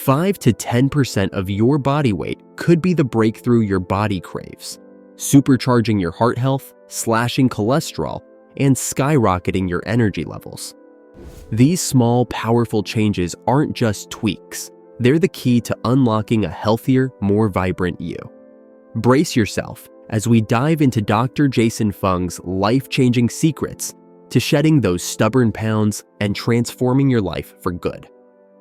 5 to 10% of your body weight could be the breakthrough your body craves, supercharging your heart health, slashing cholesterol, and skyrocketing your energy levels. These small, powerful changes aren't just tweaks. They're the key to unlocking a healthier, more vibrant you. Brace yourself as we dive into Dr. Jason Fung's life-changing secrets to shedding those stubborn pounds and transforming your life for good.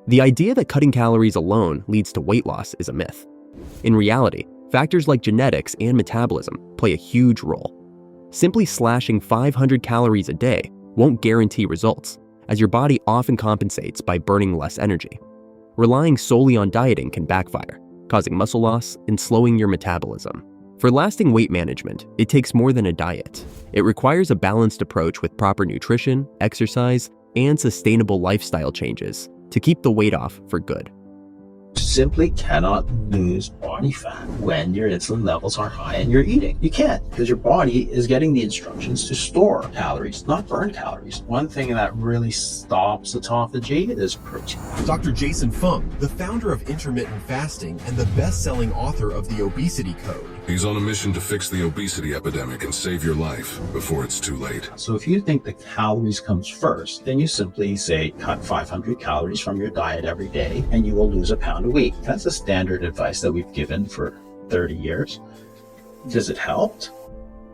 The idea that cutting calories alone leads to weight loss is a myth. In reality, factors like genetics and metabolism play a huge role. Simply slashing 500 calories a day won't guarantee results, as your body often compensates by burning less energy. Relying solely on dieting can backfire, causing muscle loss and slowing your metabolism. For lasting weight management, it takes more than a diet. It requires a balanced approach with proper nutrition, exercise, and sustainable lifestyle changes to keep the weight off for good. Simply cannot lose body fat when your insulin levels are high and you're eating. You can't, because your body is getting the instructions to store calories, not burn calories. One thing that really stops autophagy is protein. Dr. Jason Fung, the founder of intermittent fasting and the best-selling author of The Obesity Code. He's on a mission to fix the obesity epidemic and save your life before it's too late. So if you think the calories comes first, then you simply say cut 500 calories from your diet every day and you will lose a pound a week. That's the standard advice that we've given for 30 years. Does it help?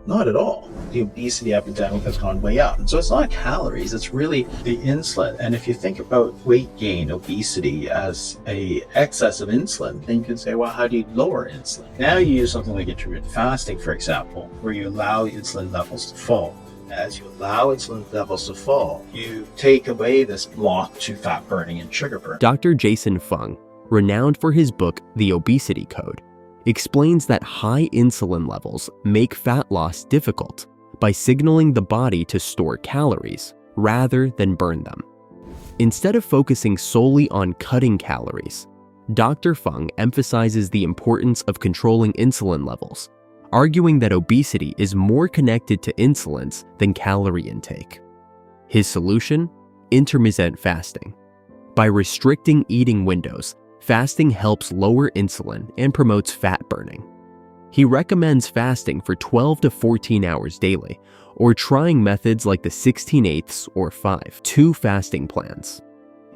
Not at all. The obesity epidemic has gone way up. And so it's not calories, it's really the insulin. And if you think about weight gain, obesity as a excess of insulin, then you can say, well, how do you lower insulin? Now you use something like intermittent fasting, for example, where you allow insulin levels to fall. As you allow insulin levels to fall, you take away this block to fat burning and sugar burn. Dr. Jason Fung, renowned for his book, The Obesity Code, explains that high insulin levels make fat loss difficult by signaling the body to store calories rather than burn them. Instead of focusing solely on cutting calories, Dr. Fung emphasizes the importance of controlling insulin levels, arguing that obesity is more connected to insulins than calorie intake. His solution? Intermittent fasting. By restricting eating windows, fasting helps lower insulin and promotes fat burning. He recommends fasting for 12 to 14 hours daily, or trying methods like the 16/8 or 5-2 fasting plans.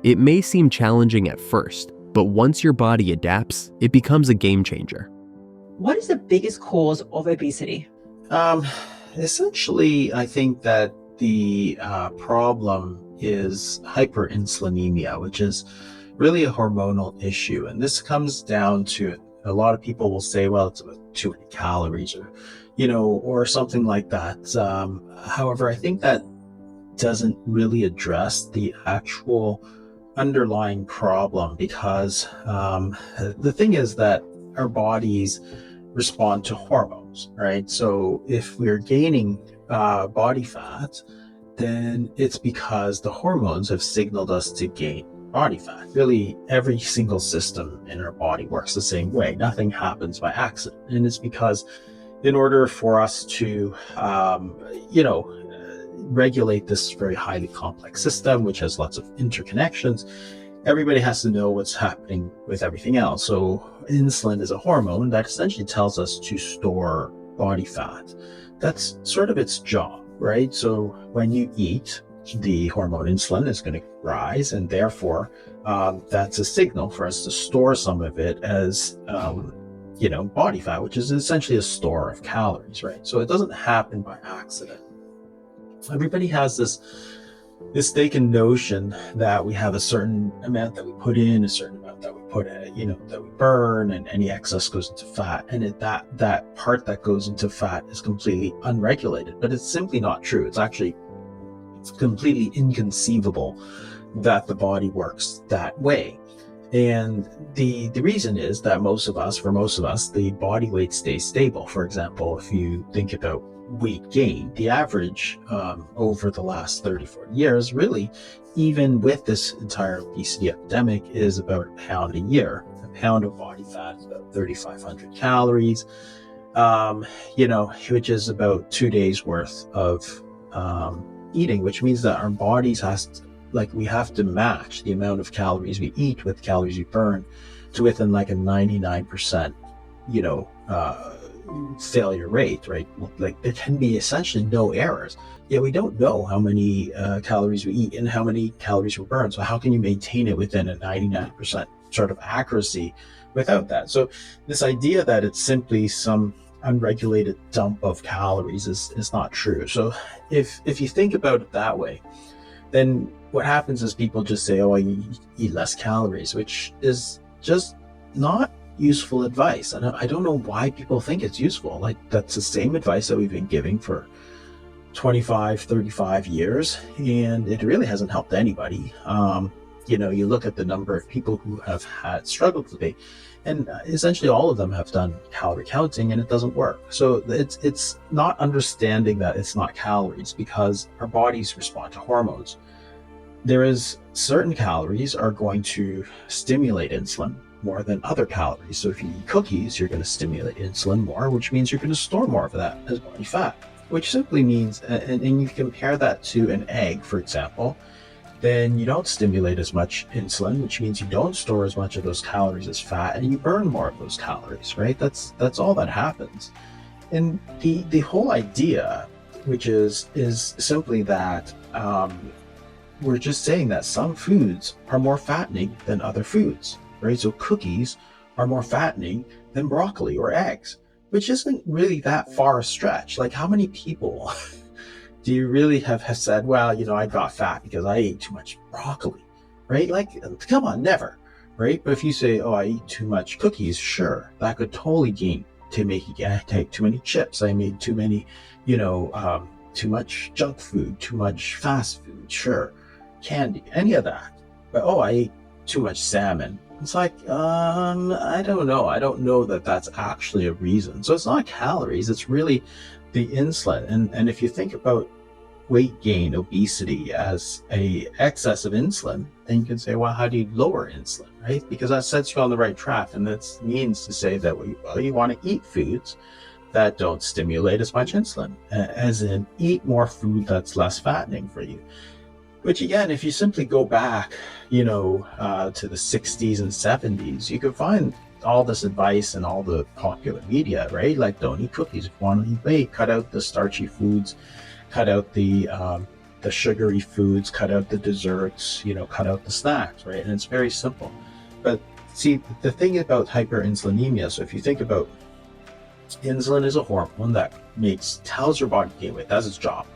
It may seem challenging at first, but once your body adapts, it becomes a game changer. What is the biggest cause of obesity? Essentially, I think that the problem is hyperinsulinemia, which is really a hormonal issue. And this comes down to, a lot of people will say, well, it's about 200 calories or something like that. However, I think that doesn't really address the actual underlying problem, because the thing is that our bodies respond to hormones, right? So if we're gaining body fat, then it's because the hormones have signaled us to gain body fat. Really, every single system in our body works the same way. Nothing happens by accident. And it's because in order for us to, regulate this very highly complex system, which has lots of interconnections, everybody has to know what's happening with everything else. So insulin is a hormone that essentially tells us to store body fat. That's sort of its job, right? So when you eat, the hormone insulin is going to rise, and therefore that's a signal for us to store some of it as body fat, which is essentially a store of calories, right? So it doesn't happen by accident. Everybody has this mistaken notion that we have a certain amount that we put in, a certain amount that we put that we burn, and any excess goes into fat, and that part that goes into fat is completely unregulated. But it's simply not true. It's completely inconceivable that the body works that way. And the reason is that for most of us, the body weight stays stable. For example, if you think about weight gain, the average over the last 30, 40 years, really, even with this entire obesity epidemic, is about a pound a year. A pound of body fat is about 3,500 calories, which is about 2 days worth of eating, which means that our bodies like we have to match the amount of calories we eat with calories we burn to within like a 99%, failure rate, right? Like there can be essentially no errors. Yeah, we don't know how many calories we eat and how many calories we burn. So how can you maintain it within a 99% sort of accuracy without that? So this idea that it's simply some unregulated dump of calories is not true. So if you think about it that way, then what happens is people just say, oh, I eat less calories, which is just not useful advice. And I don't know why people think it's useful. Like that's the same advice that we've been giving for 25, 35 years, and it really hasn't helped anybody. You look at the number of people who have had struggled today, and essentially all of them have done calorie counting and it doesn't work. So it's not understanding that it's not calories, because our bodies respond to hormones. There is certain calories are going to stimulate insulin more than other calories. So if you eat cookies, you're going to stimulate insulin more, which means you're going to store more of that as body fat, which simply means, and you compare that to an egg, for example, then you don't stimulate as much insulin, which means you don't store as much of those calories as fat, and you burn more of those calories, right? That's all that happens. And the whole idea, which is simply that we're just saying that some foods are more fattening than other foods, right? So cookies are more fattening than broccoli or eggs, which isn't really that far a stretch. Like how many people do you really have said, well, I got fat because I ate too much broccoli, right? Like, come on, never, right? But if you say, oh, I eat too much cookies, sure, that could totally gain to make you take too many chips. I made too many, too much junk food, too much fast food, sure, candy, any of that. But, oh, I ate too much salmon. It's like, I don't know. I don't know that that's actually a reason. So it's not calories. It's really the insulin. And if you think about weight gain, obesity as a excess of insulin, then you can say, well, how do you lower insulin, right? Because that sets you on the right track. And that means to say that, you want to eat foods that don't stimulate as much insulin, as in eat more food that's less fattening for you. Which again, if you simply go back, to the 60s and 70s, you could find all this advice in all the popular media, right? Like, don't eat cookies if you want to eat weight, cut out the starchy foods, cut out the sugary foods, cut out the desserts, cut out the snacks, right? And it's very simple. But see, the thing about hyperinsulinemia, so if you think about insulin is a hormone that tells your body to gain weight. That's its job.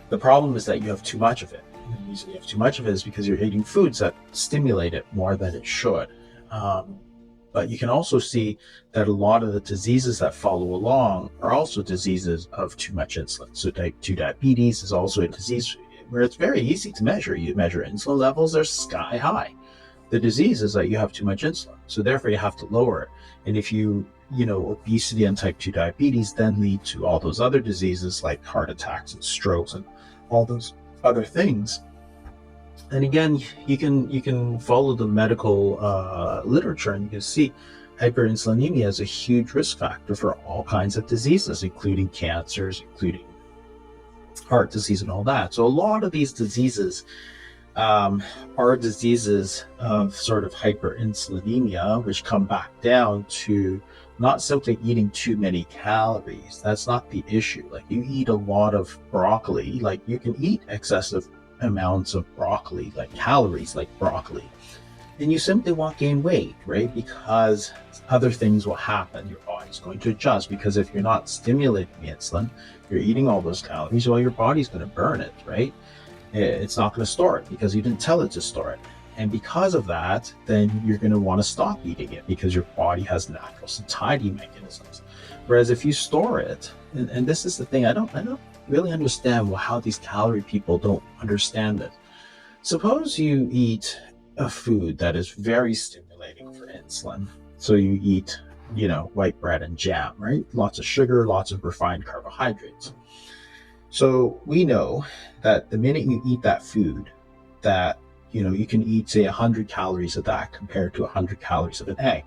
The problem is that you have too much of it. The reason you have too much of it is because you're eating foods that stimulate it more than it should. But you can also see that a lot of the diseases that follow along are also diseases of too much insulin. So type 2 diabetes is also a disease where it's very easy to measure. You measure insulin levels, they're sky high. The disease is that you have too much insulin. So therefore you have to lower it. And if obesity and type 2 diabetes then lead to all those other diseases like heart attacks and strokes and all those other things. And again, you can follow the medical literature and you can see hyperinsulinemia is a huge risk factor for all kinds of diseases, including cancers, including heart disease and all that. So a lot of these diseases are diseases of sort of hyperinsulinemia, which come back down to not simply eating too many calories. That's not the issue. Like, you eat a lot of broccoli, like you can eat excessive amounts of broccoli, like calories like broccoli, and you simply won't gain weight, right? Because other things will happen. Your body's going to adjust, because if you're not stimulating the insulin, you're eating all those calories, well, your body's going to burn it, right? It's not going to store it because you didn't tell it to store it. And because of that, then you're going to want to stop eating it because your body has natural satiety mechanisms. Whereas if you store it, and this is the thing, I don't really understand how these calorie people don't understand it. Suppose you eat a food that is very stimulating for insulin. So you eat, white bread and jam, right? Lots of sugar, lots of refined carbohydrates. So we know that the minute you eat that food, that you can eat, say, 100 calories of that compared to 100 calories of an egg.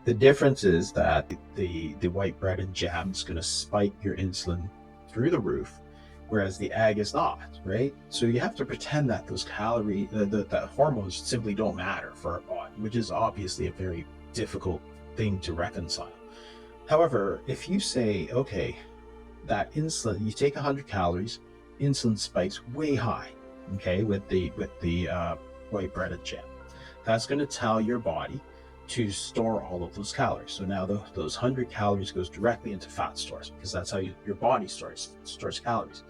The difference is that the white bread and jam is going to spike your insulin through the roof, whereas the egg is not, right? So you have to pretend that those calories, that hormones simply don't matter for our body, which is obviously a very difficult thing to reconcile. However, if you say, okay, that insulin, you take 100 calories, insulin spikes way high, okay, with the white bread and jam. That's going to tell your body to store all of those calories. So now those 100 calories goes directly into fat stores, because that's how your body stores calories.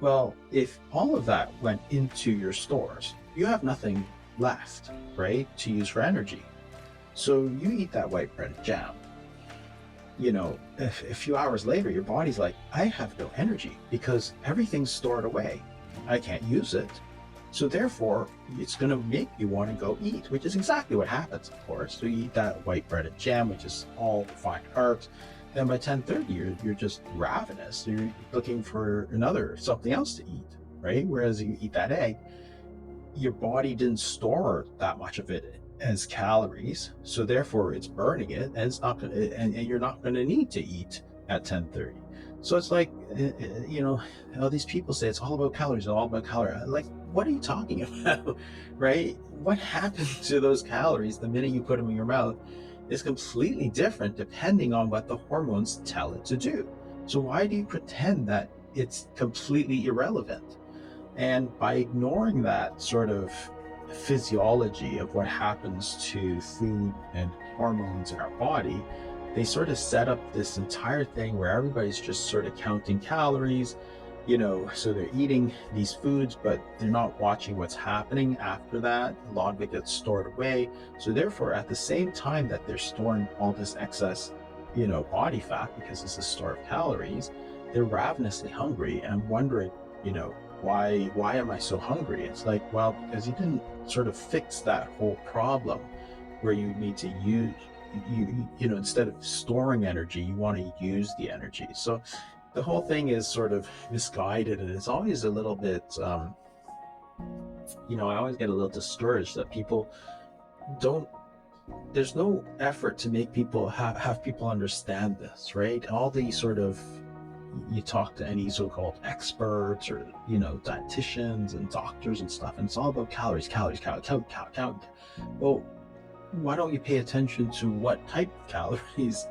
Well, if all of that went into your stores, you have nothing left, right, to use for energy. So you eat that white bread and jam. You know, a few hours later, your body's like, I have no energy because everything's stored away. I can't use it. So therefore, it's going to make you want to go eat, which is exactly what happens, of course. So you eat that white bread and jam, which is all refined carbs. Then by 10:30, you're just ravenous. You're looking for something else to eat, right? Whereas you eat that egg, your body didn't store that much of it as calories, so therefore it's burning it, and it's not going to, and you're not going to need to eat at 10:30. So it's like, you know, all these people say it's all about calories, all about calories. Like, what are you talking about, right? What happens to those calories the minute you put them in your mouth is completely different depending on what the hormones tell it to do. So why do you pretend that it's completely irrelevant? And by ignoring that sort of physiology of what happens to food and hormones in our body, they sort of set up this entire thing where everybody's just sort of counting calories, you know, so they're eating these foods, but they're not watching what's happening after that. A lot of it gets stored away. So therefore, at the same time that they're storing all this excess, you know, body fat, because it's a store of calories, they're ravenously hungry and wondering, you know, why am I so hungry? It's like, well, because you didn't sort of fix that whole problem where you need to use, you know, instead of storing energy, you want to use the energy. So the whole thing is sort of misguided, and it's always a little bit, you know, I always get a little discouraged that people there's no effort to make people have people understand this, right? All the sort of, you talk to any so-called experts or, you know, dietitians and doctors and stuff, and it's all about calories. Well, why don't you pay attention to what type of calories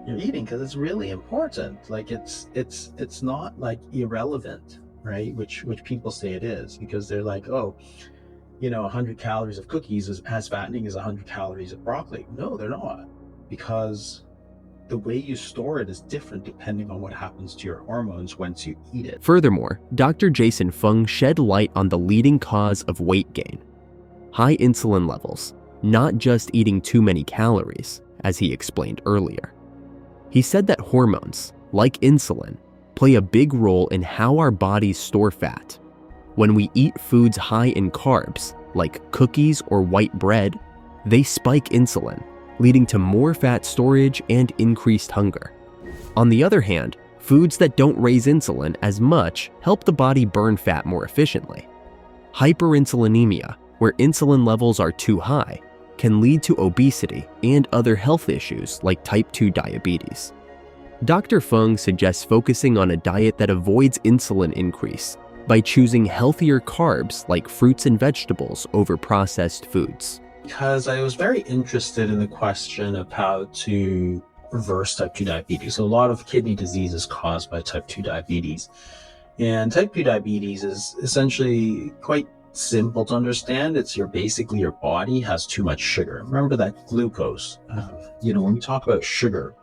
you're eating? Because it's really important. Like, it's not like irrelevant, right? Which people say it is, because they're like, oh, you know, 100 calories of cookies is as fattening as 100 calories of broccoli. No, they're not, because the way you store it is different depending on what happens to your hormones once you eat it. Furthermore, Dr. Jason Fung shed light on the leading cause of weight gain: high insulin levels, not just eating too many calories, as he explained earlier. He said that hormones, like insulin, play a big role in how our bodies store fat. When we eat foods high in carbs, like cookies or white bread, they spike insulin, leading to more fat storage and increased hunger. On the other hand, foods that don't raise insulin as much help the body burn fat more efficiently. Hyperinsulinemia, where insulin levels are too high, can lead to obesity and other health issues like type 2 diabetes. Dr. Fung suggests focusing on a diet that avoids insulin increase by choosing healthier carbs like fruits and vegetables over processed foods. Because I was very interested in the question of how to reverse type 2 diabetes. So a lot of kidney disease is caused by type 2 diabetes. And type 2 diabetes is essentially quite simple to understand. It's basically your body has too much sugar. Remember that glucose. You know, when we talk about sugar,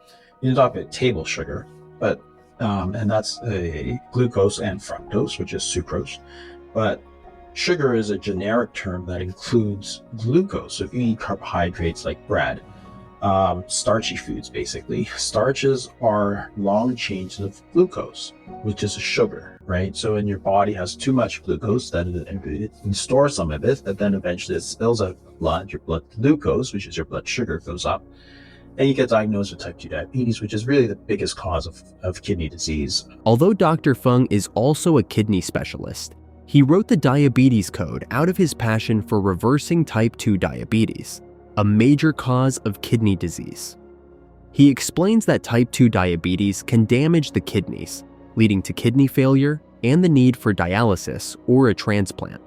you talk about table sugar, but and that's glucose and fructose, which is sucrose. But sugar is a generic term that includes glucose. So if you eat carbohydrates like bread, starchy foods, basically, starches are long chains of glucose, which is a sugar, right? So when your body has too much glucose, then it can store some of it, but then eventually it spills out of blood. Your blood glucose, which is your blood sugar, goes up, and you get diagnosed with type 2 diabetes, which is really the biggest cause of kidney disease. Although Dr. Fung is also a kidney specialist, he wrote the Diabetes Code out of his passion for reversing type 2 diabetes, a major cause of kidney disease. He explains that type 2 diabetes can damage the kidneys, leading to kidney failure and the need for dialysis or a transplant.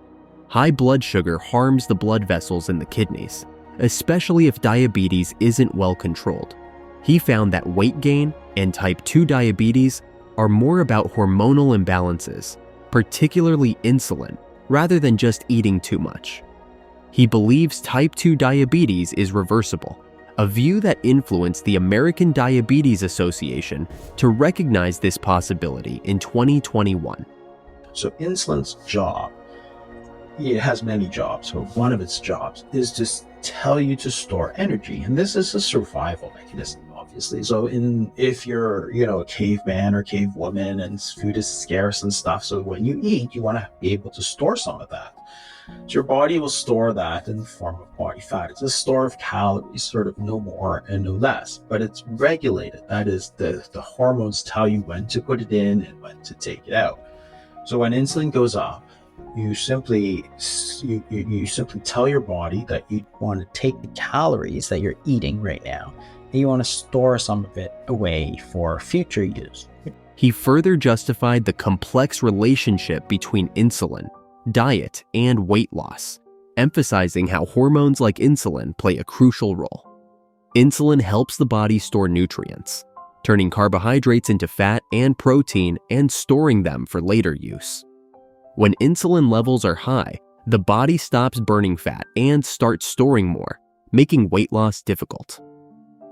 High blood sugar harms the blood vessels in the kidneys, especially if diabetes isn't well controlled. He found that weight gain and type 2 diabetes are more about hormonal imbalances, particularly insulin, rather than just eating too much. He believes type 2 diabetes is reversible, a view that influenced the American Diabetes Association to recognize this possibility in 2021. So insulin's job, it has many jobs. So one of its jobs is to tell you to store energy. And this is a survival mechanism, obviously. So if you're, a caveman or cavewoman and food is scarce and stuff, so when you eat, you want to be able to store some of that. So your body will store that in the form of body fat. It's a store of calories, sort of no more and no less, but it's regulated. That is, the hormones tell you when to put it in and when to take it out. So when insulin goes up, you simply tell your body that you want to take the calories that you're eating right now, and you want to store some of it away for future use. He further justified the complex relationship between insulin, diet, and weight loss, emphasizing how hormones like insulin play a crucial role. Insulin helps the body store nutrients, turning carbohydrates into fat and protein and storing them for later use. When insulin levels are high, the body stops burning fat and starts storing more, making weight loss difficult.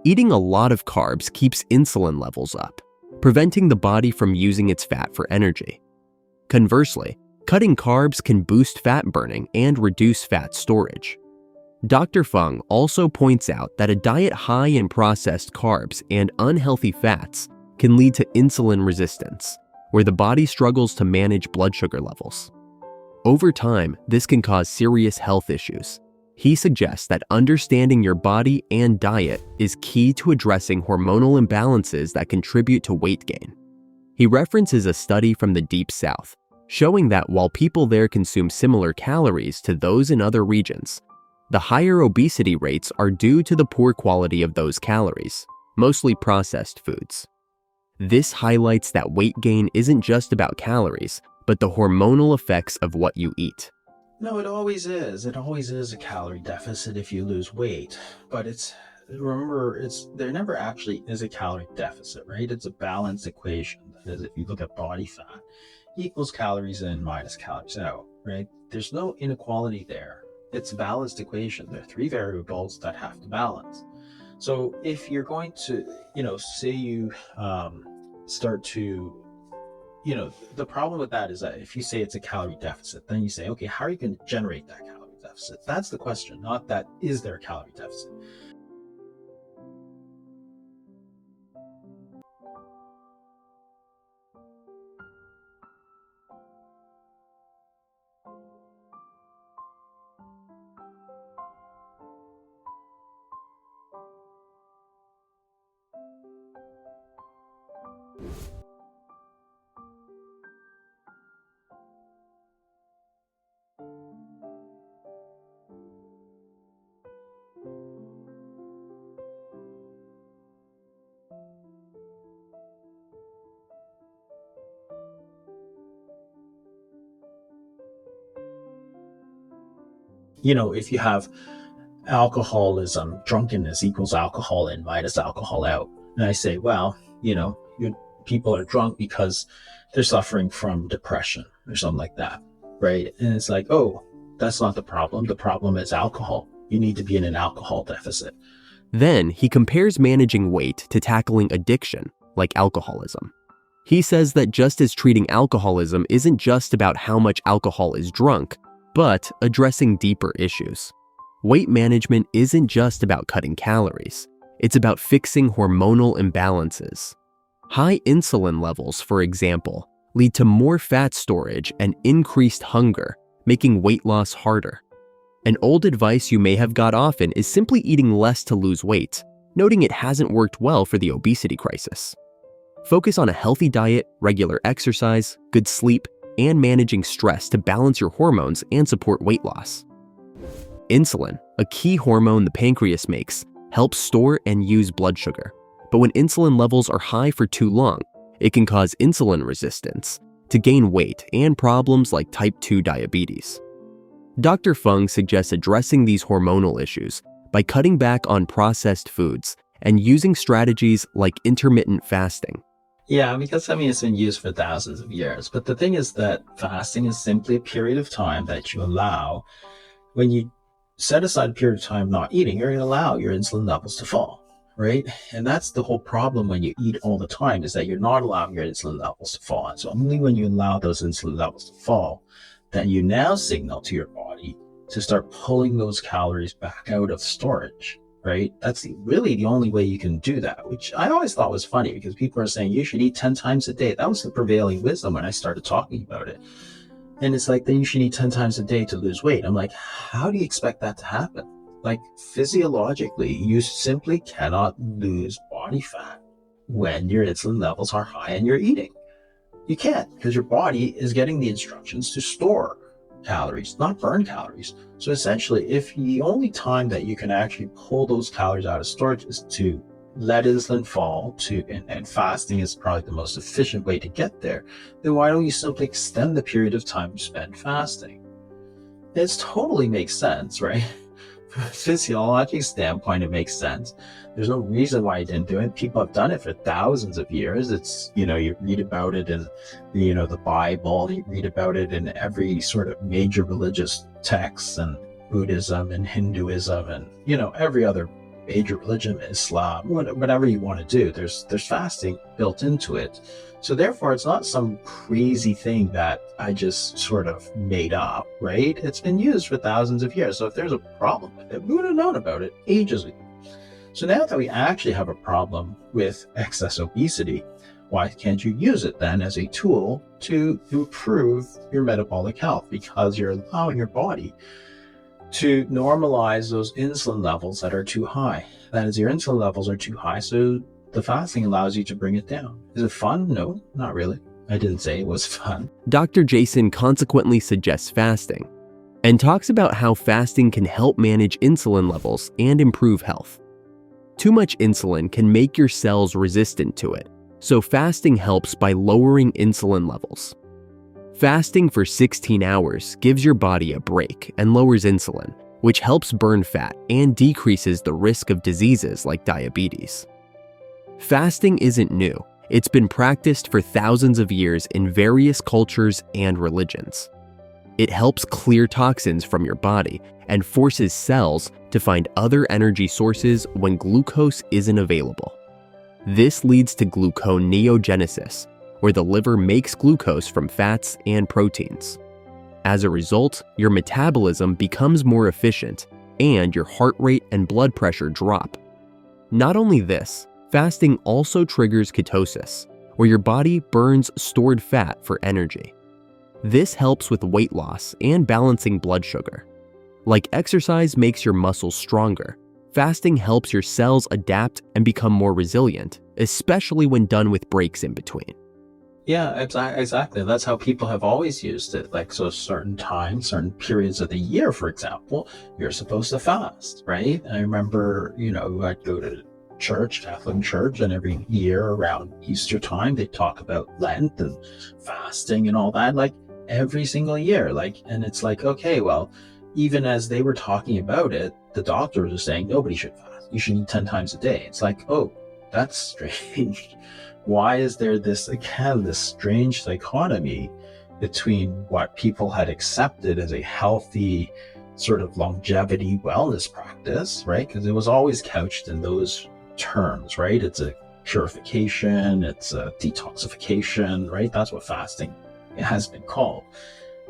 Eating a lot of carbs keeps insulin levels up, preventing the body from using its fat for energy. Conversely, cutting carbs can boost fat burning and reduce fat storage. Dr. Fung also points out that a diet high in processed carbs and unhealthy fats can lead to insulin resistance, where the body struggles to manage blood sugar levels. Over time, this can cause serious health issues. He suggests that understanding your body and diet is key to addressing hormonal imbalances that contribute to weight gain. He references a study from the Deep South, showing that while people there consume similar calories to those in other regions, the higher obesity rates are due to the poor quality of those calories, mostly processed foods. This highlights that weight gain isn't just about calories, but the hormonal effects of what you eat. No, it always is. It always is a calorie deficit if you lose weight. But there never actually is a calorie deficit, right? It's a balanced equation. That is, if you look at body fat, equals calories in minus calories out, right? There's no inequality there. It's a balanced equation. There are three variables that have to balance. So if you're going to, say you start to, the problem with that is that if you say it's a calorie deficit, then you say, okay, how are you going to generate that calorie deficit? That's the question, not that is there a calorie deficit. If you have alcoholism, drunkenness equals alcohol in minus alcohol out. And I say, well, people are drunk because they're suffering from depression or something like that, right? And it's like, oh, that's not the problem. The problem is alcohol. You need to be in an alcohol deficit. Then he compares managing weight to tackling addiction, like alcoholism. He says that just as treating alcoholism isn't just about how much alcohol is drunk, but addressing deeper issues. Weight management isn't just about cutting calories. It's about fixing hormonal imbalances. High insulin levels, for example, lead to more fat storage and increased hunger, making weight loss harder. An old advice you may have got often is simply eating less to lose weight, noting it hasn't worked well for the obesity crisis. Focus on a healthy diet, regular exercise, good sleep, and managing stress to balance your hormones and support weight loss. Insulin, a key hormone the pancreas makes, helps store and use blood sugar. But when insulin levels are high for too long, it can cause insulin resistance, to gain weight and problems like type 2 diabetes. Dr. Fung suggests addressing these hormonal issues by cutting back on processed foods and using strategies like intermittent fasting. Yeah, because it's been used for thousands of years. But the thing is that fasting is simply a period of time that you allow. When you set aside a period of time not eating, you're going to allow your insulin levels to fall, right? And that's the whole problem when you eat all the time, is that you're not allowing your insulin levels to fall. And so only when you allow those insulin levels to fall, then you now signal to your body to start pulling those calories back out of storage. Right? That's really the only way you can do that, which I always thought was funny, because people are saying you should eat 10 times a day. That was the prevailing wisdom when I started talking about it. And it's like, then you should eat 10 times a day to lose weight. I'm like, how do you expect that to happen? Like, physiologically, you simply cannot lose body fat when your insulin levels are high and you're eating. You can't, because your body is getting the instructions to store calories, not burn calories. So essentially, if the only time that you can actually pull those calories out of storage is to let insulin fall and fasting is probably the most efficient way to get there, then why don't you simply extend the period of time you spend fasting? It totally makes sense, right? From a physiologic standpoint, it makes sense. There's no reason why you didn't do it. People have done it for thousands of years. It's, you read about it in, the Bible, you read about it in every sort of major religious text, and Buddhism and Hinduism and, every other major religion, Islam, whatever you want to do, there's fasting built into it. So therefore, it's not some crazy thing that I just sort of made up, right? It's been used for thousands of years. So if there's a problem with it, we would have known about it ages ago. So now that we actually have a problem with excess obesity, why can't you use it then as a tool to improve your metabolic health? Because you're allowing your body to normalize those insulin levels that are too high. That is, your insulin levels are too high, so the fasting allows you to bring it down. Is it fun? No, not really. I didn't say it was fun. Dr. Jason consequently suggests fasting and talks about how fasting can help manage insulin levels and improve health. Too much insulin can make your cells resistant to it, so fasting helps by lowering insulin levels. Fasting for 16 hours gives your body a break and lowers insulin, which helps burn fat and decreases the risk of diseases like diabetes. Fasting isn't new. It's been practiced for thousands of years in various cultures and religions. It helps clear toxins from your body and forces cells to find other energy sources when glucose isn't available. This leads to gluconeogenesis, where the liver makes glucose from fats and proteins. As a result, your metabolism becomes more efficient and your heart rate and blood pressure drop. Not only this, fasting also triggers ketosis, where your body burns stored fat for energy. This helps with weight loss and balancing blood sugar. Like exercise makes your muscles stronger, fasting helps your cells adapt and become more resilient, especially when done with breaks in between. Yeah, exactly. That's how people have always used it. Like, so certain times, certain periods of the year, for example, you're supposed to fast, right? I remember, I'd go to church, Catholic church, and every year around Easter time, they talk about Lent and fasting and all that, like every single year. And it's like, okay, well, even as they were talking about it, the doctors are saying nobody should fast. You should eat 10 times a day. It's like, oh, that's strange. Why is there this strange dichotomy between what people had accepted as a healthy sort of longevity wellness practice, right? Because it was always couched in those terms, right? It's a purification, it's a detoxification, right? That's what fasting has been called.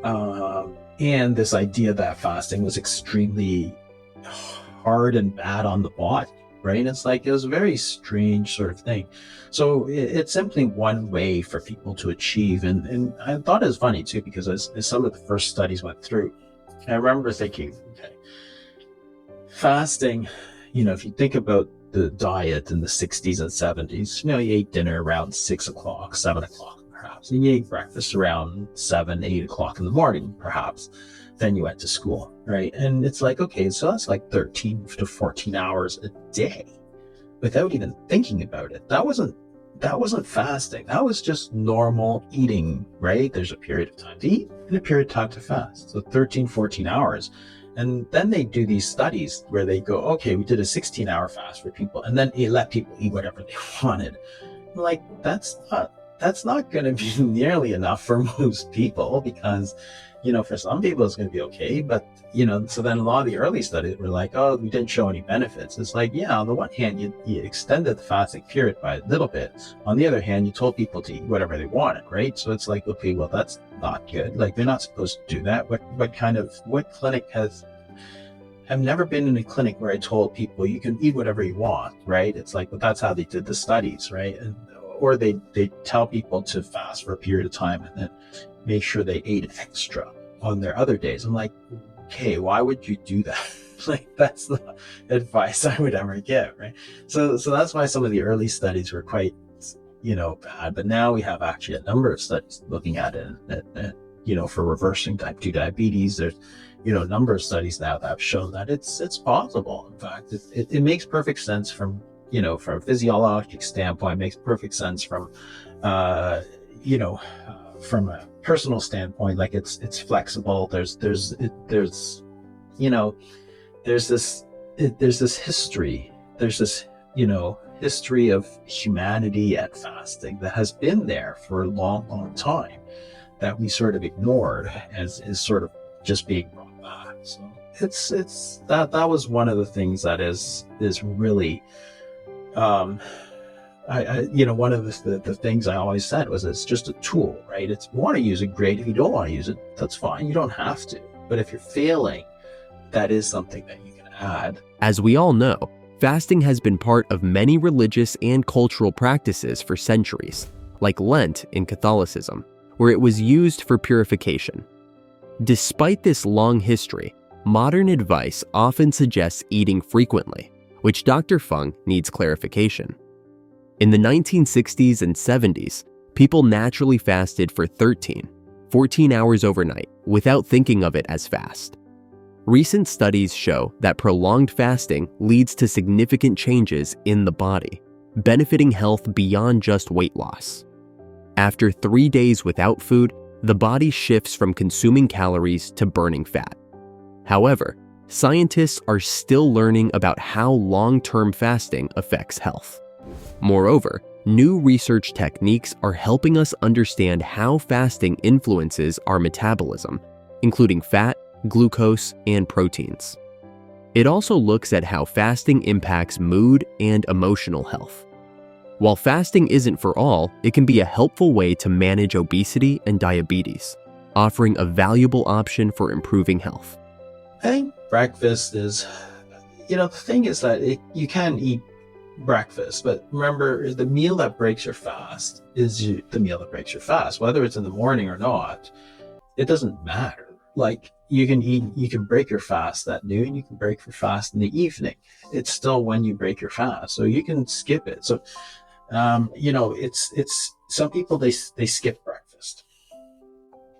And this idea that fasting was extremely hard and bad on the body, right? It's like, it was a very strange sort of thing. So it's simply one way for people to achieve. And I thought it was funny too, because as some of the first studies went through, I remember thinking, okay, fasting, if you think about the diet in the 60s and 70s, you ate dinner around 6 o'clock, 7 o'clock, perhaps. And you ate breakfast around 7, 8 o'clock in the morning, perhaps. Then you went to school, right? And it's like, okay, so that's like 13 to 14 hours a day without even thinking about it. That wasn't that wasn't fasting. That was just normal eating, right? There's a period of time to eat and a period of time to fast. So 13, 14 hours. And then they do these studies where they go, okay, we did a 16-hour fast for people, and then they let people eat whatever they wanted. I'm like, that's not going to be nearly enough for most people, because, for some people it's going to be okay. But, so then a lot of the early studies were like, oh, we didn't show any benefits. It's like, yeah, on the one hand, you extended the fasting period by a little bit. On the other hand, you told people to eat whatever they wanted, right? So it's like, okay, well, that's not good. Like, they're not supposed to do that. What clinic I've never been in a clinic where I told people you can eat whatever you want, right? It's like, but that's how they did the studies, right? Or they tell people to fast for a period of time and then make sure they ate extra on their other days. I'm like, okay, why would you do that? Like, that's not advice I would ever give, right? So that's why some of the early studies were quite, bad. But now we have actually a number of studies looking at it, for reversing type 2 diabetes. There's, a number of studies now that have shown that it's possible. In fact, it makes perfect sense from a physiologic standpoint. It makes perfect sense from, from a personal standpoint. Like, it's flexible. There's this history. There's this, history of humanity at fasting that has been there for a long, long time, that we sort of ignored as is sort of just being brought back. So it's that was one of the things that is really, one of the things I always said was, it's just a tool, right? If you want to use it, great. If you don't want to use it, that's fine. You don't have to. But if you're failing, that is something that you can add. As we all know, fasting has been part of many religious and cultural practices for centuries, like Lent in Catholicism, where it was used for purification. Despite this long history, modern advice often suggests eating frequently, which Dr. Fung needs clarification. In the 1960s and 70s, people naturally fasted for 14 hours overnight without thinking of it as fast. Recent studies show that prolonged fasting leads to significant changes in the body, benefiting health beyond just weight loss. After 3 days without food, the body shifts from consuming calories to burning fat. However, scientists are still learning about how long-term fasting affects health. Moreover, new research techniques are helping us understand how fasting influences our metabolism, including fat, glucose, and proteins. It also looks at how fasting impacts mood and emotional health. While fasting isn't for all, it can be a helpful way to manage obesity and diabetes, offering a valuable option for improving health. I think breakfast is, the thing is that you can eat breakfast, but remember, the meal that breaks your fast is the meal that breaks your fast. Whether it's in the morning or not, it doesn't matter. Like, you can break your fast at noon, you can break your fast in the evening. It's still when you break your fast, so you can skip it. So, it's some people, they skip breakfast,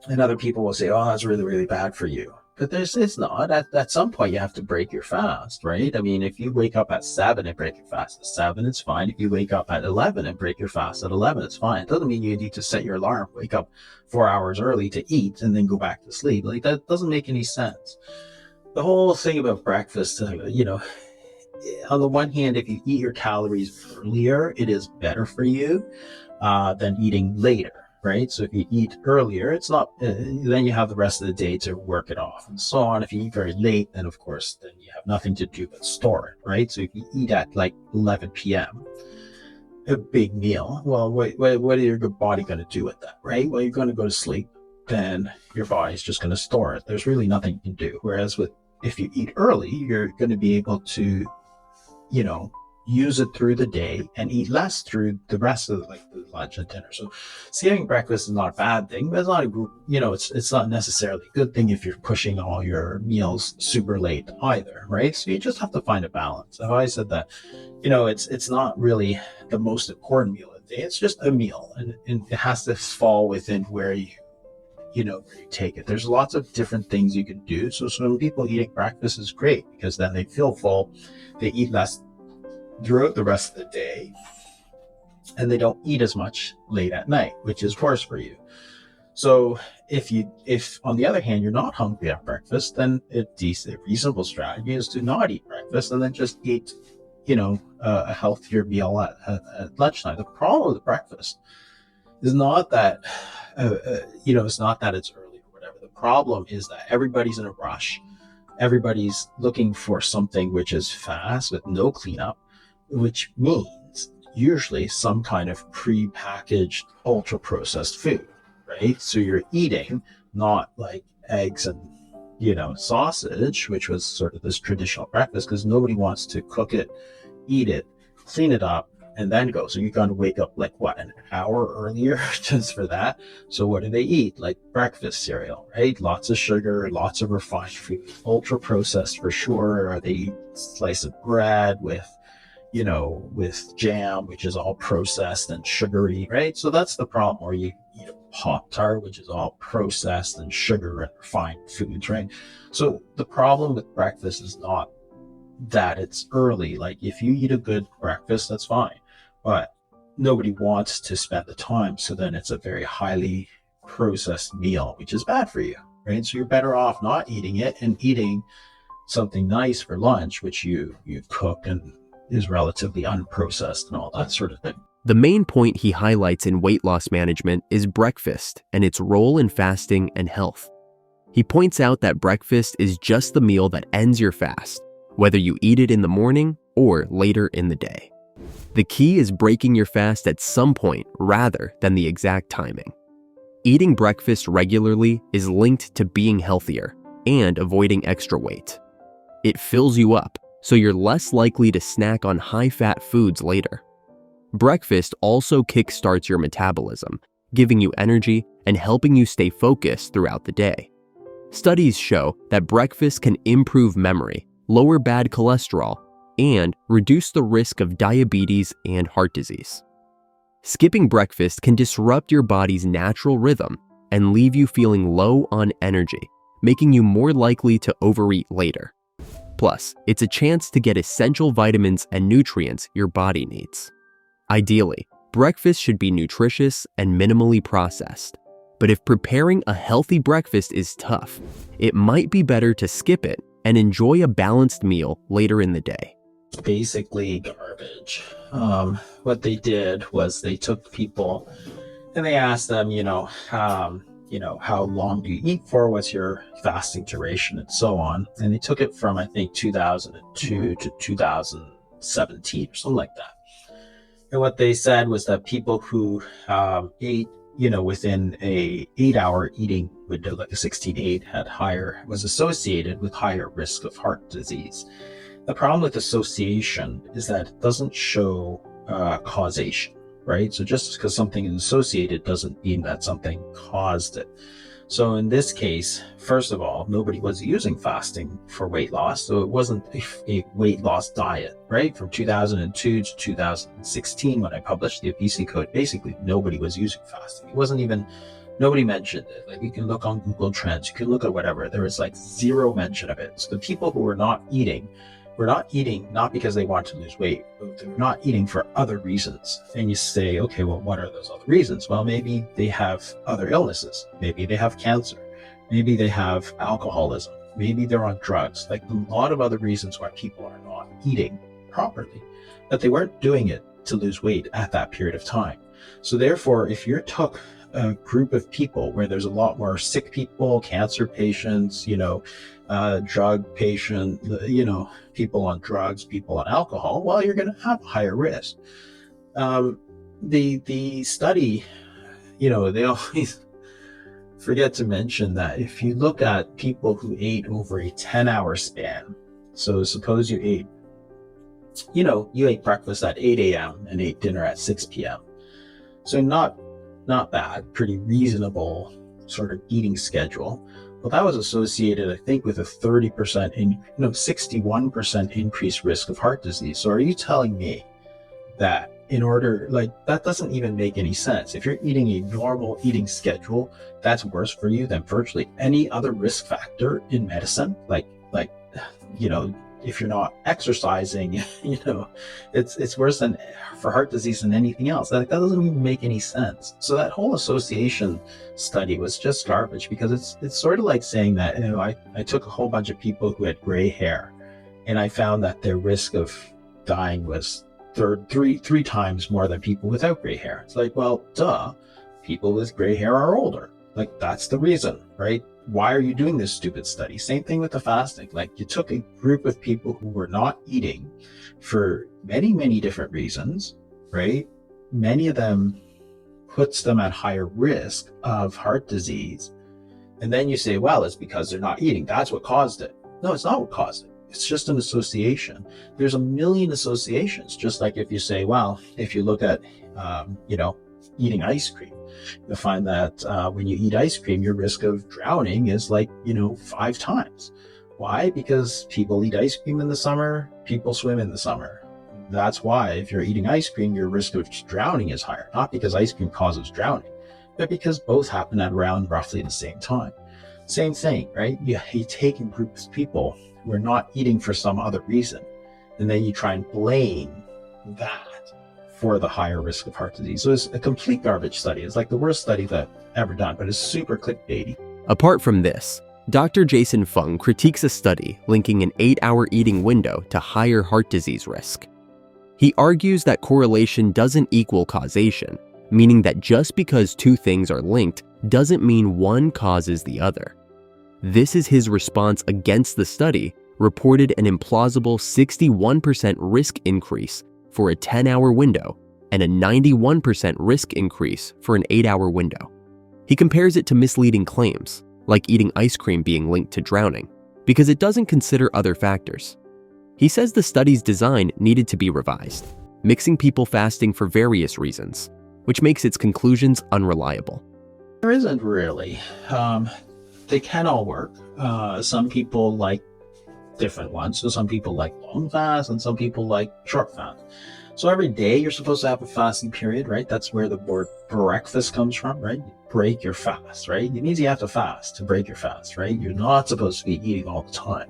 and other people will say, oh, that's really, really bad for you. But it's not. At some point, you have to break your fast, right? I mean, if you wake up at 7 and break your fast at 7, it's fine. If you wake up at 11 and break your fast at 11, it's fine. It doesn't mean you need to set your alarm, wake up 4 hours early to eat, and then go back to sleep. Like, that doesn't make any sense. The whole thing about breakfast, on the one hand, if you eat your calories earlier, it is better for you than eating later. Right? So if you eat earlier, it's not, then you have the rest of the day to work it off and so on. If you eat very late, then of course, then you have nothing to do but store it, right? So if you eat at like 11 p.m., a big meal, well, what is your body going to do with that, right? Well, you're going to go to sleep, then your body's just going to store it. There's really nothing you can do. Whereas if you eat early, you're going to be able to, use it through the day and eat less through the rest of the lunch and dinner. So skipping breakfast is not a bad thing, but it's not it's not necessarily a good thing if you're pushing all your meals super late either, right? So you just have to find a balance. I've always said that, it's not really the most important meal of the day. It's just a meal, and it has to fall within where you take it. There's lots of different things you can do. So some people eating breakfast is great because then they feel full, they eat less throughout the rest of the day, and they don't eat as much late at night, which is worse for you. So if on the other hand, you're not hungry at breakfast, then a reasonable strategy is to not eat breakfast and then just eat, a healthier meal at lunchtime. The problem with breakfast is not that, it's not that it's early or whatever. The problem is that everybody's in a rush. Everybody's looking for something which is fast with no cleanup, which means usually some kind of pre-packaged, ultra-processed food, right? So you're eating not like eggs and, sausage, which was sort of this traditional breakfast, because nobody wants to cook it, eat it, clean it up, and then go. So you're going to wake up like an hour earlier just for that. So what do they eat? Like breakfast cereal, right? Lots of sugar, lots of refined food, ultra processed for sure. Or they eat a slice of bread with jam, which is all processed and sugary, right? So that's the problem. Or you eat a Pop-Tart, which is all processed and sugar and refined foods, right? So the problem with breakfast is not that it's early. Like if you eat a good breakfast, that's fine. But nobody wants to spend the time. So then it's a very highly processed meal, which is bad for you, right? So you're better off not eating it and eating something nice for lunch, which you cook and is relatively unprocessed and all that sort of thing. The main point he highlights in weight loss management is breakfast and its role in fasting and health. He points out that breakfast is just the meal that ends your fast, whether you eat it in the morning or later in the day. The key is breaking your fast at some point rather than the exact timing. Eating breakfast regularly is linked to being healthier and avoiding extra weight. It fills you up, so you're less likely to snack on high-fat foods later. Breakfast also kickstarts your metabolism, giving you energy and helping you stay focused throughout the day. Studies show that breakfast can improve memory, lower bad cholesterol, and reduce the risk of diabetes and heart disease. Skipping breakfast can disrupt your body's natural rhythm and leave you feeling low on energy, making you more likely to overeat later. Plus, it's a chance to get essential vitamins and nutrients your body needs. Ideally, breakfast should be nutritious and minimally processed. But if preparing a healthy breakfast is tough, it might be better to skip it and enjoy a balanced meal later in the day. Basically garbage. What they did was they took people and they asked them, how long do you eat for? What's your fasting duration and so on? And they took it from, I think, 2002 to 2017 or something like that. And what they said was that people who ate, within a 8-hour eating window, like a 16-8, was associated with higher risk of heart disease. The problem with association is that it doesn't show causation, right? So just because something is associated doesn't mean that something caused it. So in this case, first of all, nobody was using fasting for weight loss. So it wasn't a weight loss diet, right? From 2002 to 2016, when I published the obesity code, basically nobody was using fasting. It wasn't even, nobody mentioned it. Like you can look on Google Trends, you can look at whatever. There was like zero mention of it. So the people who were not eating not because they want to lose weight, but they're not eating for other reasons. And you say, okay, well, what are those other reasons? Well, maybe they have other illnesses. Maybe they have cancer. Maybe they have alcoholism. Maybe they're on drugs. Like a lot of other reasons why people are not eating properly, but they weren't doing it to lose weight at that period of time. So therefore, if you took a group of people where there's a lot more sick people, cancer patients, drug patient, people on drugs, people on alcohol, well, you're going to have a higher risk. The study, they always forget to mention that if you look at people who ate over a 10-hour span, so suppose you ate, you ate breakfast at 8 a.m. and ate dinner at 6 p.m. So not bad, pretty reasonable sort of eating schedule. Well, that was associated, I think, with a 61% increased risk of heart disease. So are you telling me that that doesn't even make any sense? If you're eating a normal eating schedule, that's worse for you than virtually any other risk factor in medicine, if you're not exercising, it's worse than for heart disease than anything else. That doesn't even make any sense. So that whole association study was just garbage, because it's sort of like saying that, I took a whole bunch of people who had gray hair, and I found that their risk of dying was three times more than people without gray hair. It's like, well, duh, people with gray hair are older. Like, that's the reason, right? Why are you doing this stupid study? Same thing with the fasting. Like, you took a group of people who were not eating for many, many different reasons, right? Many of them puts them at higher risk of heart disease. And then you say, well, it's because they're not eating. That's what caused it. No, it's not what caused it. It's just an association. There's a million associations. Just like if you say, well, if you look at, eating ice cream, you'll find that when you eat ice cream, your risk of drowning is 5 times. Why? Because people eat ice cream in the summer, people swim in the summer. That's why if you're eating ice cream, your risk of drowning is higher. Not because ice cream causes drowning, but because both happen at around roughly the same time. Same thing, right? You take a group of people who are not eating for some other reason, and then you try and blame that for the higher risk of heart disease. So it's a complete garbage study. It's like the worst study that ever done, but it's super clickbaity. Apart from this, Dr. Jason Fung critiques a study linking an 8-hour eating window to higher heart disease risk. He argues that correlation doesn't equal causation, meaning that just because two things are linked doesn't mean one causes the other. This is his response against the study, reported an implausible 61% risk increase for a 10-hour window and a 91% risk increase for an 8-hour window. He compares it to misleading claims, like eating ice cream being linked to drowning, because it doesn't consider other factors. He says the study's design needed to be revised, mixing people fasting for various reasons, which makes its conclusions unreliable. There isn't really. They can all work. Some people like different ones. So some people like long fast and some people like short fast. So every day you're supposed to have a fasting period, right? That's where the word breakfast comes from, right? You break your fast, right? It means you have to fast to break your fast, right? You're not supposed to be eating all the time.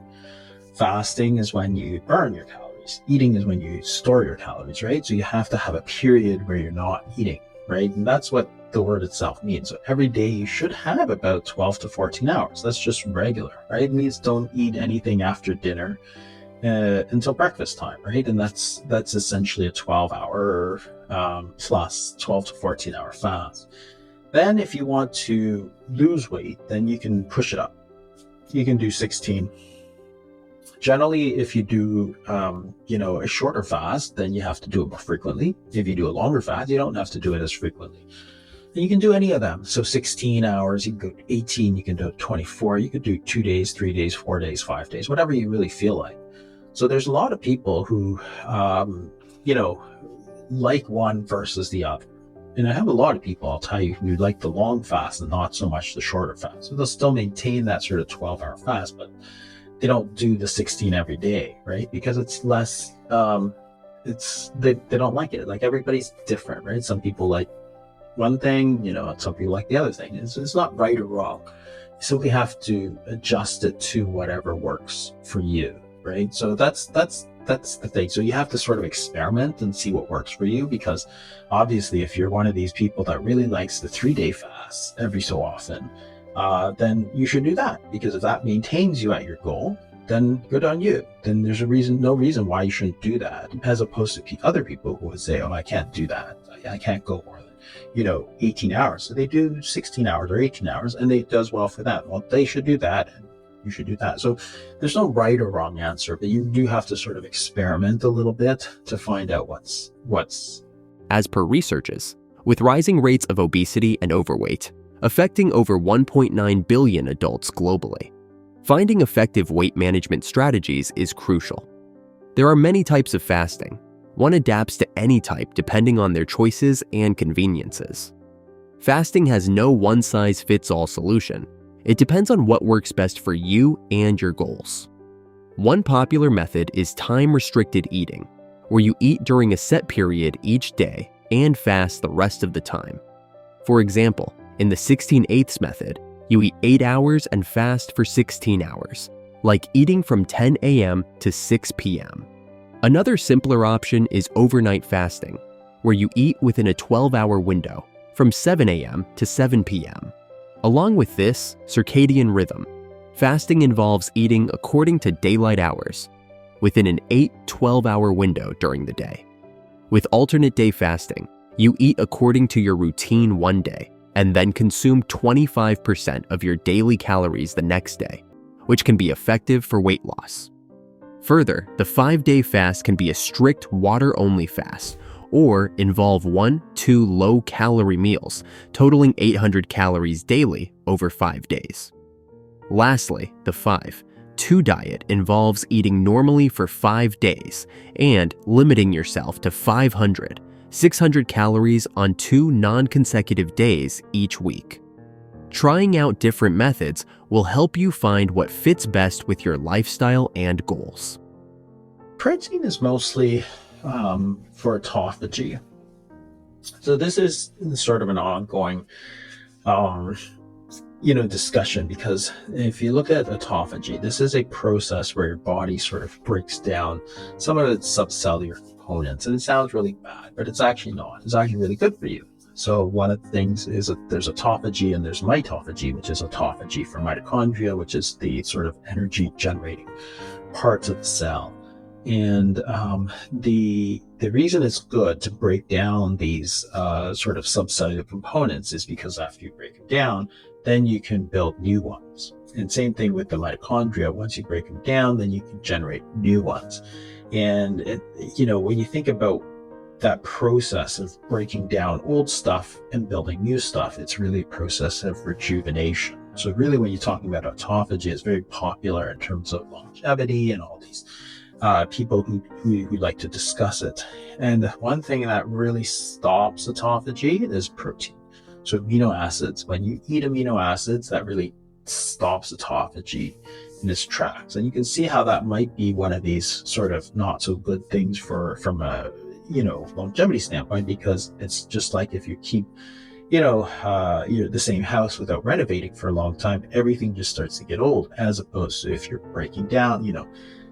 Fasting is when you burn your calories. Eating is when you store your calories, right? So you have to have a period where you're not eating, right? And that's what the word itself means. So every day you should have about 12 to 14 hours. That's just regular, right? It means don't eat anything after dinner until breakfast time, right? And that's essentially a 12-hour plus 12 to 14-hour fast. Then if you want to lose weight, then you can push it up. You can do 16. Generally, if you do, a shorter fast, then you have to do it more frequently. If you do a longer fast, you don't have to do it as frequently. And you can do any of them. So 16 hours, you can go 18, you can do 24, you could do 2 days, 3 days, 4 days, 5 days, whatever you really feel like. So there's a lot of people who, like one versus the other. And I have a lot of people, I'll tell you, who like the long fast and not so much the shorter fast. So they'll still maintain that sort of 12-hour fast, but they don't do the 16 every day, right? Because it's less, they don't like it. Like, everybody's different, right? Some people like one thing, some people like the other thing. It's not right or wrong. You simply have to adjust it to whatever works for you, right? So that's the thing. So you have to sort of experiment and see what works for you, because obviously if you're one of these people that really likes the 3-day fast every so often, then you should do that, because if that maintains you at your goal, then good on you. Then there's no reason why you shouldn't do that, as opposed to other people who would say, oh, I can't do that. I can't go more than 18 hours. So they do 16 hours or 18 hours and it does well for them. Well, they should do that and you should do that. So there's no right or wrong answer, but you do have to sort of experiment a little bit to find out what's. As per researches, with rising rates of obesity and overweight, affecting over 1.9 billion adults globally, finding effective weight management strategies is crucial. There are many types of fasting. One adapts to any type depending on their choices and conveniences. Fasting has no one-size-fits-all solution. It depends on what works best for you and your goals. One popular method is time-restricted eating, where you eat during a set period each day and fast the rest of the time. For example, in the 16/8 method, you eat 8 hours and fast for 16 hours, like eating from 10 a.m. to 6 p.m. Another simpler option is overnight fasting, where you eat within a 12-hour window from 7 a.m. to 7 p.m. Along with this, circadian rhythm. Fasting involves eating according to daylight hours, within an 8-12-hour window during the day. With alternate day fasting, you eat according to your routine one day and then consume 25% of your daily calories the next day, which can be effective for weight loss. Further, the 5-day fast can be a strict water-only fast or involve 1-2 low-calorie meals, totaling 800 calories daily over 5 days. Lastly, the 5-2 diet involves eating normally for 5 days and limiting yourself to 500-600 calories on 2 non-consecutive days each week. Trying out different methods will help you find what fits best with your lifestyle and goals. Protein is mostly for autophagy. So this is sort of an ongoing discussion, because if you look at autophagy, this is a process where your body sort of breaks down some of its subcellular components. And it sounds really bad, but it's actually not. It's actually really good for you. So one of the things is that there's autophagy and there's mitophagy, which is autophagy for mitochondria, which is the sort of energy generating parts of the cell. And the reason it's good to break down these sort of subcellular components is because after you break them down, then you can build new ones. And same thing with the mitochondria. Once you break them down, then you can generate new ones. And when you think about that process of breaking down old stuff and building new stuff, it's really a process of rejuvenation. So really, when you're talking about autophagy, it's very popular in terms of longevity and all these people who like to discuss it. And one thing that really stops autophagy is protein. So amino acids, when you eat amino acids, that really stops autophagy in its tracks. And you can see how that might be one of these sort of not so good things from a longevity standpoint, because it's just like if you keep the same house without renovating for a long time, everything just starts to get old, as opposed to if you're breaking down,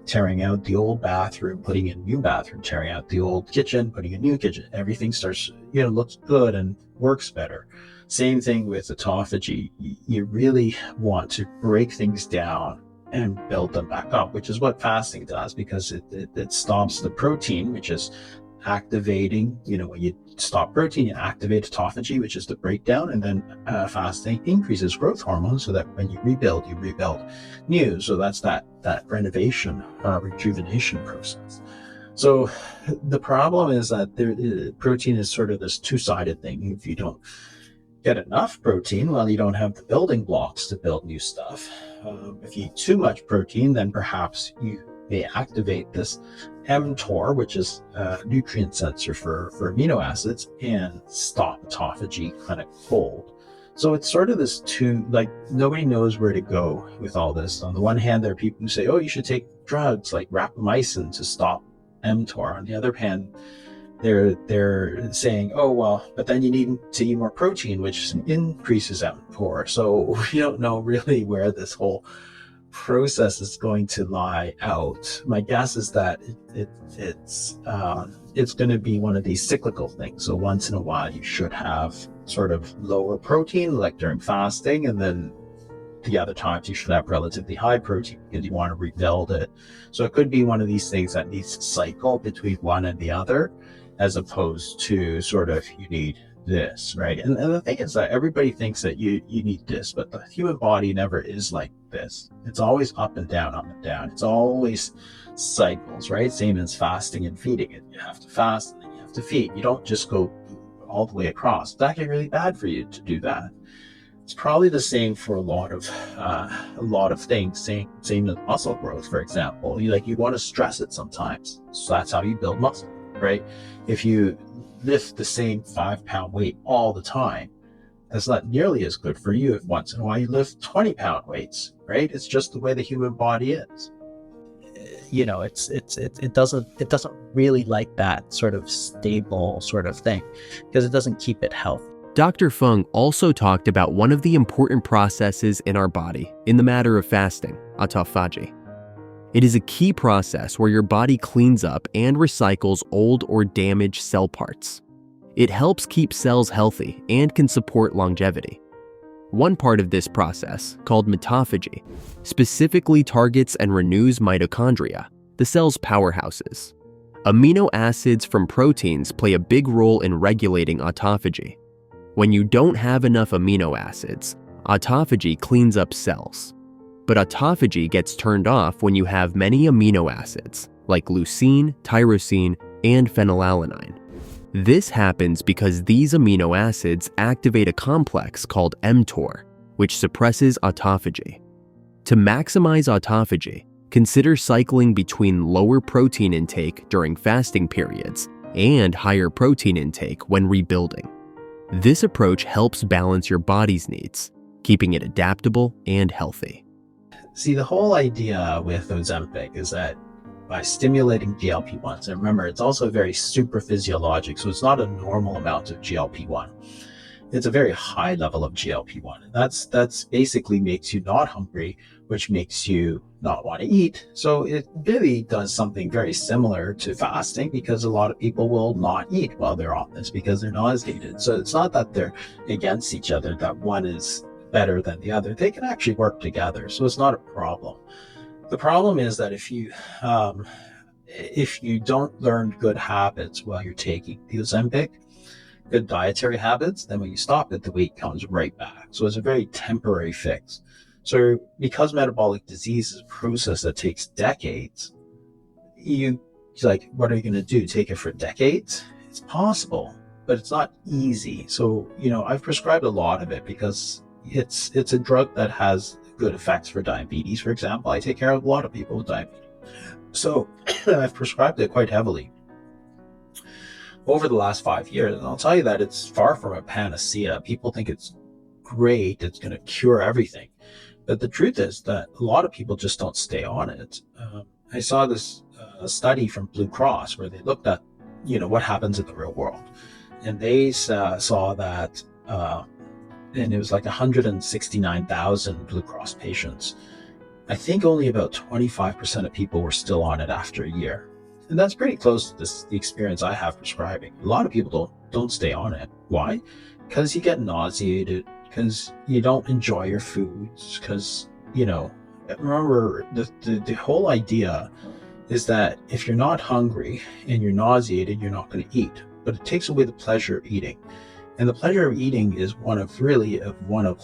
tearing out the old bathroom, putting in a new bathroom, tearing out the old kitchen, putting in a new kitchen, everything starts, looks good and works better. Same thing with autophagy. You really want to break things down and build them back up, which is what fasting does, because it stops the protein, which is activating, when you stop protein, you activate autophagy, which is the breakdown, and then fasting increases growth hormones so that when you rebuild new. So that's that renovation, rejuvenation process. So the problem is that protein is sort of this two-sided thing. If you don't get enough protein, well, you don't have the building blocks to build new stuff. If you eat too much protein, then perhaps you may activate this mTOR, which is a nutrient sensor for amino acids, and stop autophagy kind of cold. So it's sort of this nobody knows where to go with all this. On the one hand, there are people who say, oh, you should take drugs like rapamycin to stop mTOR. On the other hand, they're saying, oh, well, but then you need to eat more protein, which increases mTOR. So we don't know really where this whole process is going to lie out. My guess is that it's going to be one of these cyclical things. So once in a while, you should have sort of lower protein, like during fasting, and then the other times you should have relatively high protein because you want to rebuild it. So it could be one of these things that needs to cycle between one and the other, as opposed to sort of you need this, right? And the thing is that everybody thinks that you need this, but the human body never is like this. It's always up and down, up and down. It's always cycles, right? Same as fasting and feeding. You have to fast and then you have to feed. You don't just go all the way across. It's actually really bad for you to do that. It's probably the same for a lot of things. Same as muscle growth, for example. You want to stress it sometimes. So that's how you build muscle, right? If you lift the same 5-pound weight all the time, that's not nearly as good for you if once in a while you lift 20-pound weights, right? It's just the way the human body is. It doesn't really like that sort of stable sort of thing, because it doesn't keep it healthy. Dr. Fung also talked about one of the important processes in our body in the matter of fasting, autophagy. It is a key process where your body cleans up and recycles old or damaged cell parts. It helps keep cells healthy and can support longevity. One part of this process, called mitophagy, specifically targets and renews mitochondria, the cell's powerhouses. Amino acids from proteins play a big role in regulating autophagy. When you don't have enough amino acids, autophagy cleans up cells. But autophagy gets turned off when you have many amino acids, like leucine, tyrosine, and phenylalanine. This happens because these amino acids activate a complex called mTOR, which suppresses autophagy. To maximize autophagy, consider cycling between lower protein intake during fasting periods and higher protein intake when rebuilding. This approach helps balance your body's needs, keeping it adaptable and healthy. See, the whole idea with Ozempic is that by stimulating GLP-1s, and remember, it's also very super physiologic, so it's not a normal amount of GLP-1. It's a very high level of GLP-1. And that's basically makes you not hungry, which makes you not want to eat. So it really does something very similar to fasting, because a lot of people will not eat while they're on this because they're nauseated. So it's not that they're against each other, that one is better than the other. They can actually work together, so it's not a problem. The problem is that if you don't learn good habits while you're taking the Ozempic, good dietary habits, then when you stop it, the weight comes right back. So it's a very temporary fix. So because metabolic disease is a process that takes decades, it's like, what are you going to do? Take it for decades? It's possible, but it's not easy. So, I've prescribed a lot of it because it's a drug that has good effects for diabetes, for example. I take care of a lot of people with diabetes. So I've prescribed it quite heavily over the last 5 years. And I'll tell you that it's far from a panacea. People think it's great, it's going to cure everything. But the truth is that a lot of people just don't stay on it. I saw this study from Blue Cross where they looked at, what happens in the real world. And they saw that and it was like 169,000 Blue Cross patients. I think only about 25% of people were still on it after a year. And that's pretty close to the experience I have prescribing. A lot of people don't stay on it. Why? Because you get nauseated, because you don't enjoy your foods, because, remember, the whole idea is that if you're not hungry and you're nauseated, you're not going to eat. But it takes away the pleasure of eating. And the pleasure of eating is one of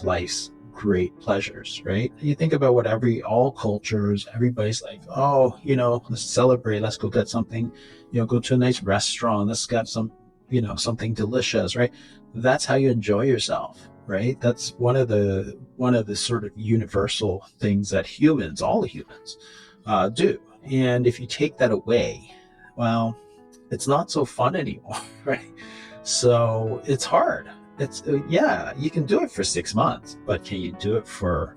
life's great pleasures, right? You think about what all cultures, everybody's like, oh, let's celebrate, let's go get something, go to a nice restaurant, let's get some, something delicious, right? That's how you enjoy yourself, right? That's one of the sort of universal things that all humans do. And if you take that away, well, it's not so fun anymore, right? So it's hard. You can do it for 6 months, but can you do it for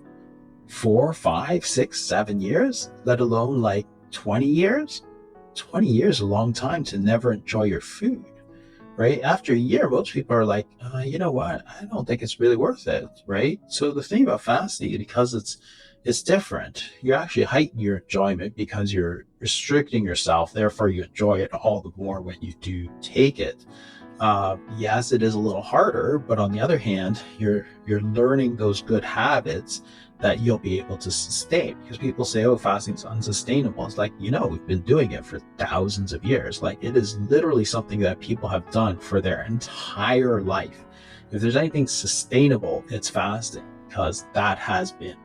4, 5, 6, 7 years, let alone like 20 years? 20 years is a long time to never enjoy your food, right? After a year, most people are like, you know what? I don't think it's really worth it, right? So the thing about fasting, because it's different. You actually heighten your enjoyment because you're restricting yourself. Therefore, you enjoy it all the more when you do take it. Yes, it is a little harder, but on the other hand, you're learning those good habits that you'll be able to sustain. Because people say, oh, fasting's unsustainable. It's like, we've been doing it for thousands of years. Like, it is literally something that people have done for their entire life. If there's anything sustainable, it's fasting, because that has been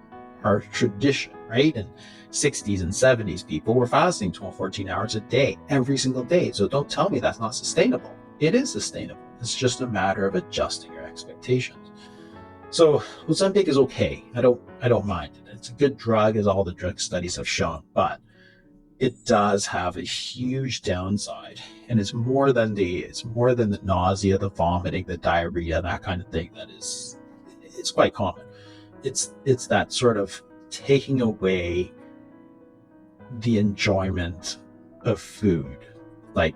our tradition, right? In 60s and 70s, people were fasting 12, 14 hours a day, every single day. So don't tell me that's not sustainable. It is sustainable. It's just a matter of adjusting your expectations. So Ozempic is okay. I don't mind it. It's a good drug, as all the drug studies have shown, but it does have a huge downside, and it's more than the nausea, the vomiting, the diarrhea, that kind of thing. It's quite common. It's that sort of taking away the enjoyment of food. Like,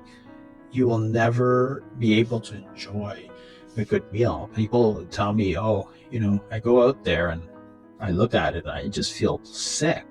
you will never be able to enjoy a good meal. People tell me, oh, I go out there and I look at it and I just feel sick.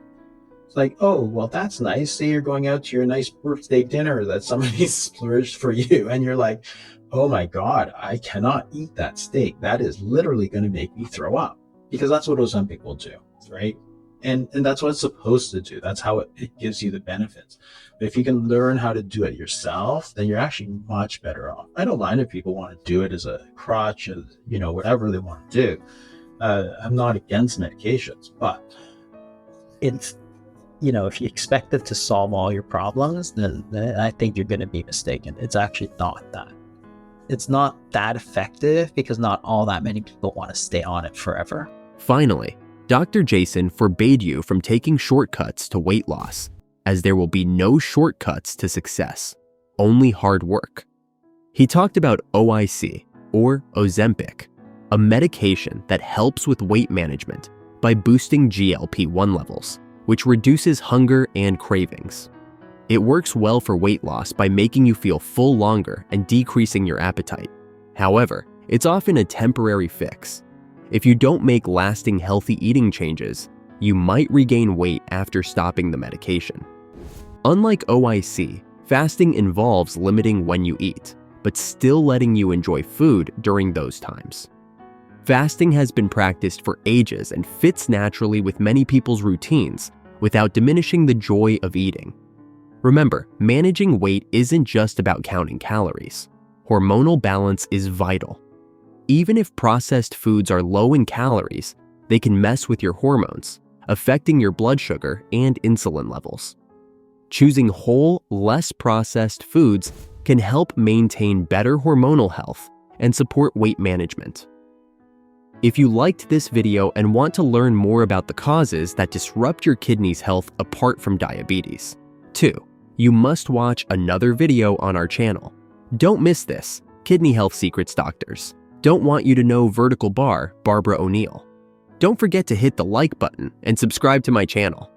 It's like, oh, well, that's nice. Say you're going out to your nice birthday dinner that somebody splurged for you, and you're like, oh my God, I cannot eat that steak. That is literally going to make me throw up, because that's what Ozempic will do, right? And that's what it's supposed to do. That's how it gives you the benefits. But if you can learn how to do it yourself, then you're actually much better off. I don't mind if people want to do it as a crutch, as, whatever they want to do. I'm not against medications, but It's, if you expect it to solve all your problems, then I think you're going to be mistaken. It's actually not that. It's not that effective because not all that many people want to stay on it forever. Finally, Dr. Jason forbade you from taking shortcuts to weight loss, as there will be no shortcuts to success, only hard work. He talked about OIC, or Ozempic, a medication that helps with weight management by boosting GLP-1 levels, which reduces hunger and cravings. It works well for weight loss by making you feel full longer and decreasing your appetite. However, it's often a temporary fix. If you don't make lasting healthy eating changes, you might regain weight after stopping the medication. Unlike OIC, fasting involves limiting when you eat, but still letting you enjoy food during those times. Fasting has been practiced for ages and fits naturally with many people's routines without diminishing the joy of eating. Remember, managing weight isn't just about counting calories. Hormonal balance is vital. Even if processed foods are low in calories, they can mess with your hormones, affecting your blood sugar and insulin levels. Choosing whole, less processed foods can help maintain better hormonal health and support weight management. If you liked this video and want to learn more about the causes that disrupt your kidneys' health apart from diabetes, 2, you must watch another video on our channel. Don't miss this, Kidney Health Secrets Doctors. Don't want you to know vertical bar, Barbara O'Neill. Don't forget to hit the like button and subscribe to my channel.